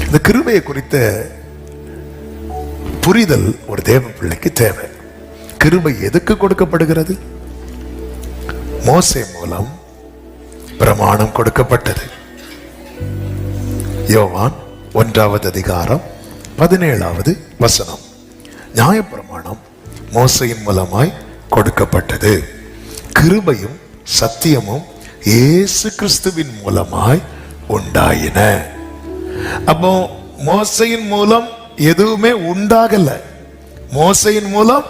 இந்த கிருபையை குறித்த புரிதல் ஒரு தேவ பிள்ளைக்கு தேவை. கிருபை எதுக்கு கொடுக்கப்படுகிறது? மோசே மூலம் பிரமாணம் கொடுக்கப்பட்டது. யோவான் 1 அதிகாரம் 17 வசனம். நியாயப்பிரமாணம் மோசையின் மூலமாய் கொடுக்கப்பட்டது. கிருபையும் சத்தியமும் இயேசு கிறிஸ்துவின் மூலமாய் உண்டாயின. அப்போ மோசையின் மூலம் எதுவுமே உண்டாகல, மோசையின் மூலம்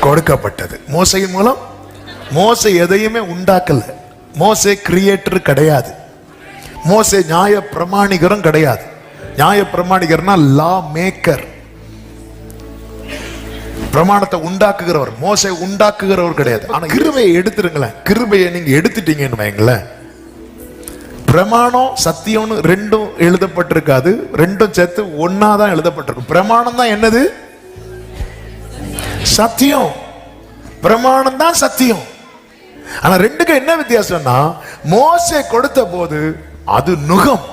கொடுக்கப்பட்டது. மோசையின் மூலம் மோசை எதையுமே உண்டாக்கல. மோசே கிரியேட்டர் கிடையாது. மோசே நியாய பிரமாணிகரும் கிடையாது. நியாய பிரமாணிகர்னா லா மேக்கர், பிரமாணத்தை உண்டாக்குகிறவர். மோசே உண்டாக்குகிறவர் கிடையாது. ஆனா கிருபையை எடுத்துருங்களேன். கிருபையை நீங்க எடுத்துட்டீங்கன்னு வைங்களேன், பிரமாணம் சத்தியம்னு ரெண்டும் எழுதப்பட்டிருக்காது, ரெண்டும் சேர்த்து ஒன்னாதான் எழுதப்பட்டிருக்கும். பிரமாணம் தான் என்னது? சத்தியம். பிரமாணம் தான் சத்தியம். ஆனா ரெண்டுக்கும் என்ன வித்தியாசம்னா, மோசே கொடுத்த போது அது நுகம்,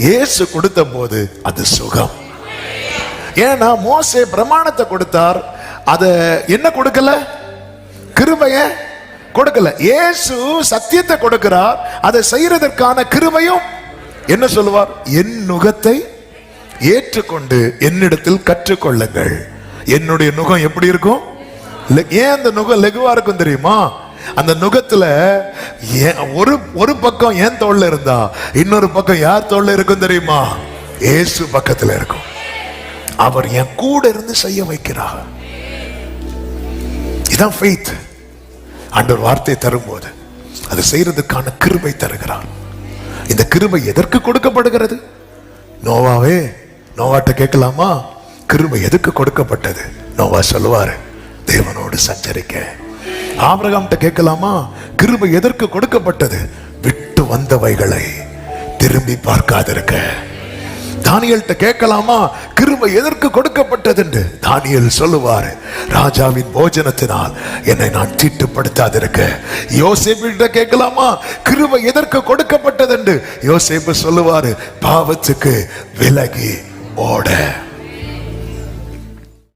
இயேசு கொடுத்த போது அது சுகம். ஏன்னா மோசே பிரமாணத்தை கொடுத்தார், அத என்ன கொடுக்கல? கிருபைய கொடுக்கல. இயேசு சத்தியத்தை கொடுக்கிறார், அதை செய்யறதற்கான கிருபையும் என்ன சொல்லுவார்? என் நுகத்தை ஏற்றுக்கொண்டு என்னிடத்தில் கற்றுக்கொள்ளுங்கள். என்னுடைய நுகம் எப்படி இருக்கும்? ஏன் அந்த நுகம் லெகுவா இருக்கும் தெரியுமா? அந்த நுகத்துல ஒரு பக்கம் ஏன் தோல்ல இருந்தா இன்னொரு பக்கம் யார் தோல்ல இருக்கும் தெரியுமா? இயேசு பக்கத்துல இருக்கும். அவர் என் கூட இருந்து செய்ய வைக்கிறார். இதான் ஃபெய்த். ஆண்டவர் வார்த்தை தரும்போது அது செய்யறதுக்கான கிருபை தருகிறார். இந்த கிருபை எதற்கு கொடுக்கப்படுகிறது? நோவாவே, நோவாட்ட கேட்கலாமா? கிருபை எதுக்கு கொடுக்கப்பட்டது? நோவா சொல்லுவாரு, தேவனோடு சஞ்சரிக்க. ஆபிரகாம்கிட்ட கேட்கலாமா? கிருபை எதற்கு கொடுக்கப்பட்டது? விட்டு வந்தவைகளை திரும்பி பார்க்காதிருக்க. தானியேல்கிட்ட கேட்கலாமா? கிருபை எதற்கு கொடுக்கப்பட்டது என்று? தானியேல் சொல்லுவாரு, ராஜாவின் போஜனத்தினால் என்னை நான் தீட்டுப்படுத்தாதிருக்க. யோசேப்பிட்ட கேட்கலாமா? கிருபை எதற்கு கொடுக்கப்பட்டது என்று? யோசேப்பு சொல்லுவாரு, பாவத்துக்கு விலகி ஓட.